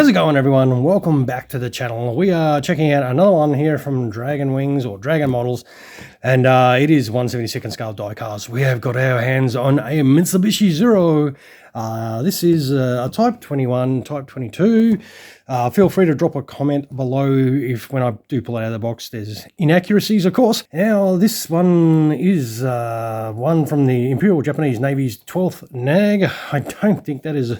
How's it going, everyone? Welcome back to the channel. We are checking out another one here from Dragon Wings or Dragon Models, and it is 1/72nd scale diecast. We have got our hands on a Mitsubishi Zero. This is a Type 21, Type 22. Feel free to drop a comment below if when I do pull it out of the box there's inaccuracies, of course. Now, this one is one from the Imperial Japanese Navy's 12th NAG. I don't think that is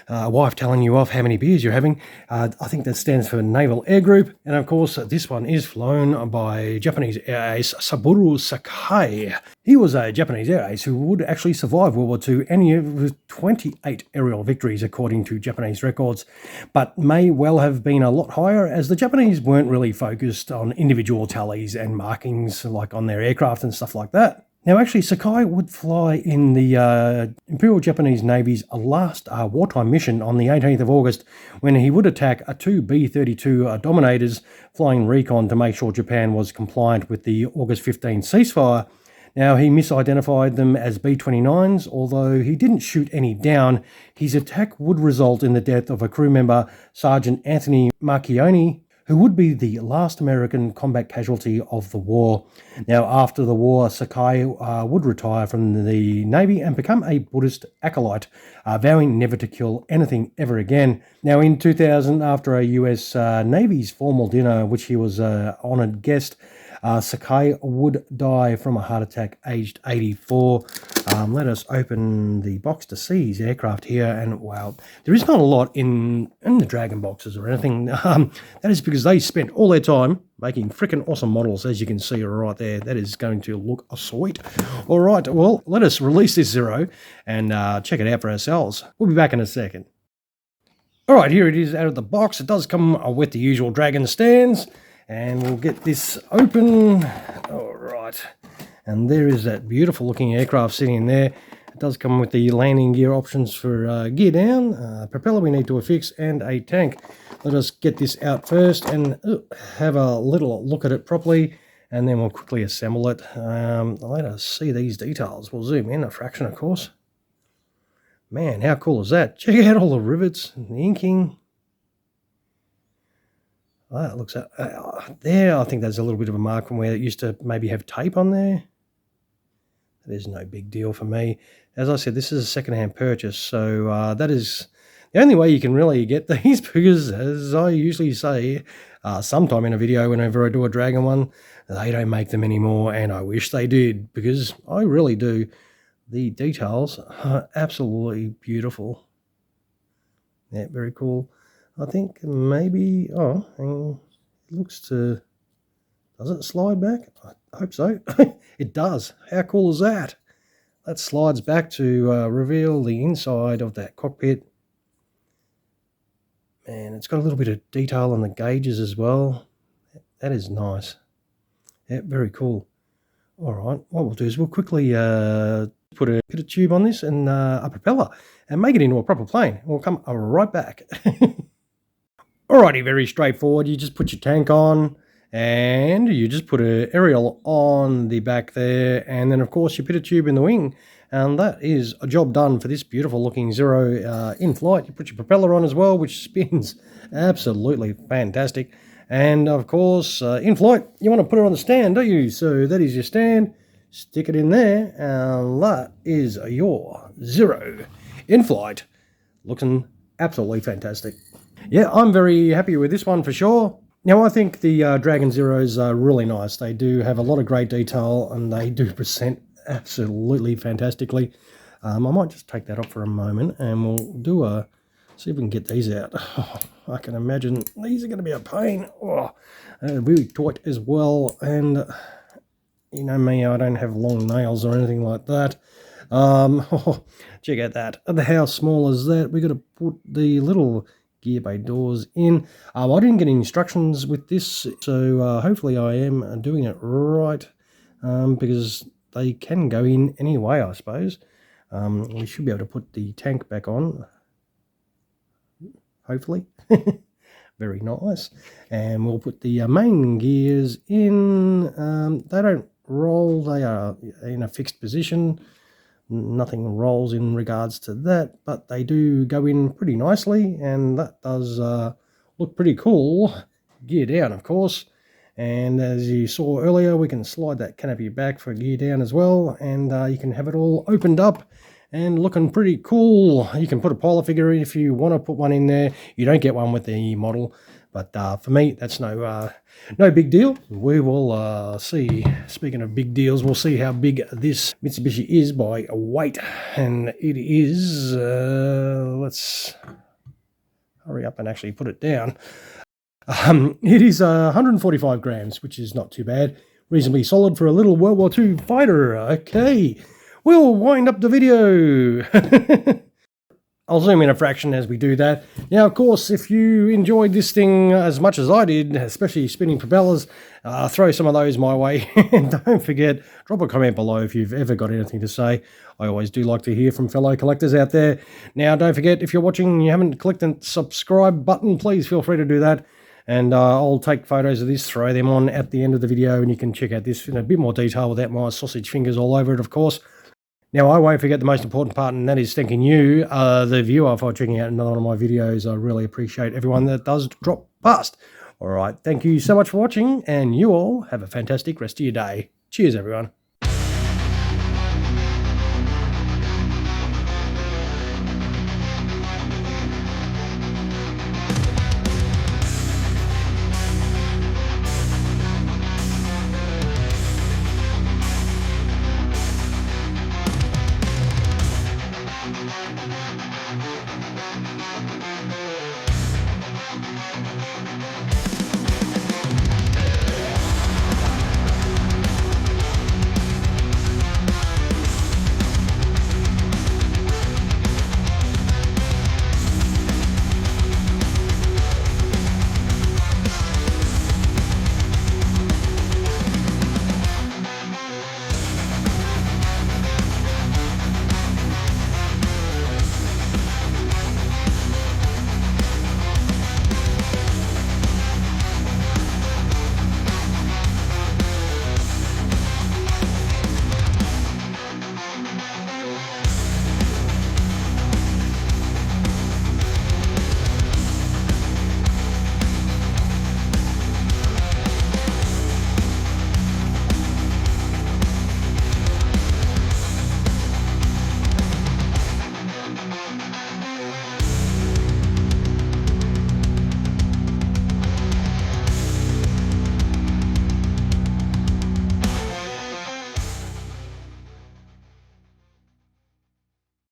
a wife telling you off how many beers you're having. I think that stands for Naval Air Group. And of course, this one is flown by Japanese air ace Saburo Sakai. He was a Japanese air ace who would actually survive World War II and he with 28 aerial victories according to Japanese records, but may well have been a lot higher as the Japanese weren't really focused on individual tallies and markings like on their aircraft and stuff like that. Now, actually, Sakai would fly in the Imperial Japanese Navy's last wartime mission on the 18th of August when he would attack two B-32 Dominators flying recon to make sure Japan was compliant with the August 15 ceasefire. Now, he misidentified them as B-29s, although he didn't shoot any down. His attack would result in the death of a crew member, Sergeant Anthony Marchioni, who would be the last American combat casualty of the war. Now, after the war, Sakai would retire from the Navy and become a Buddhist acolyte, vowing never to kill anything ever again. Now, in 2000, after a US Navy's formal dinner, which he was an honoured guest, Sakai would die from a heart attack aged 84. Let us open the box to see his aircraft here, and wow, there is not a lot in the Dragon boxes or anything. That is because they spent all their time making freaking awesome models, as you can see right there. That is going to look sweet. All right, well, let us release this Zero and check it out for ourselves. We'll be back in a second. All right, here it is out of the box. It does come with the usual Dragon stands. And we'll get this open. All right. And there is that beautiful looking aircraft sitting in there. It does come with the landing gear options for gear down, propeller we need to affix, and a tank. Let us get this out first and have a little look at it properly, and then we'll quickly assemble it. Let us see these details. We'll zoom in a fraction, of course. Man, how cool is that? Check out all the rivets and the inking. That looks there. I think there's a little bit of a mark from where it used to maybe have tape on there. That is no big deal for me. As I said, this is a second-hand purchase, so that is the only way you can really get these because, as I usually say, sometime in a video whenever I do a Dragon one, they don't make them anymore, and I wish they did because I really do. The details are absolutely beautiful. Yeah, very cool. I think maybe, it looks to, does it slide back? I hope so. It does. How cool is that? That slides back to reveal the inside of that cockpit. Man, it's got a little bit of detail on the gauges as well. That is nice. Yeah, very cool. All right, what we'll do is we'll quickly put a bit of tube on this and a propeller and make it into a proper plane. We'll come right back. Alrighty, very straightforward. You just put your tank on and you just put an aerial on the back there, and then of course you put a tube in the wing, and that is a job done for this beautiful looking Zero in flight. You put your propeller on as well, which spins absolutely fantastic, and of course in flight you want to put it on the stand, don't you? So that is your stand, stick it in there, and that is your Zero in flight, looking absolutely fantastic. Yeah, I'm very happy with this one for sure. Now, I think the Dragon Zeros are really nice. They do have a lot of great detail and they do present absolutely fantastically. I might just take that off for a moment and we'll do see if we can get these out. Oh, I can imagine these are going to be a pain. Oh, really tight as well. And you know me, I don't have long nails or anything like that. Check out that. How small is that? We've got to put the little gear bay doors in. I didn't get instructions with this, so hopefully I am doing it right, because they can go in any way, I suppose. We should be able to put the tank back on, hopefully. Very nice. And we'll put the main gears in. They don't roll, they are in a fixed position. Nothing rolls in regards to that, but they do go in pretty nicely, and that does look pretty cool. Gear down, of course. And as you saw earlier, we can slide that canopy back for gear down as well, and you can have it all opened up and looking pretty cool. You can put a polar figure in if you want to put one in there. You don't get one with the model, but for me, that's no big deal. We will see. Speaking of big deals, we'll see how big this Mitsubishi is by weight, and it is. Let's hurry up and actually put it down. It is 145 grams, which is not too bad. Reasonably solid for a little World War II fighter. Okay, we'll wind up the video. I'll zoom in a fraction as we do that. Now, of course, if you enjoyed this thing as much as I did, especially spinning propellers, throw some of those my way. And don't forget, drop a comment below if you've ever got anything to say. I always do like to hear from fellow collectors out there. Now, don't forget, if you're watching and you haven't clicked the subscribe button, please feel free to do that. And I'll take photos of this, throw them on at the end of the video, and you can check out this in a bit more detail without my sausage fingers all over it, of course. Now, I won't forget the most important part, and that is thanking you, the viewer, for checking out another one of my videos. I really appreciate everyone that does drop past. All right, thank you so much for watching, and you all have a fantastic rest of your day. Cheers, everyone.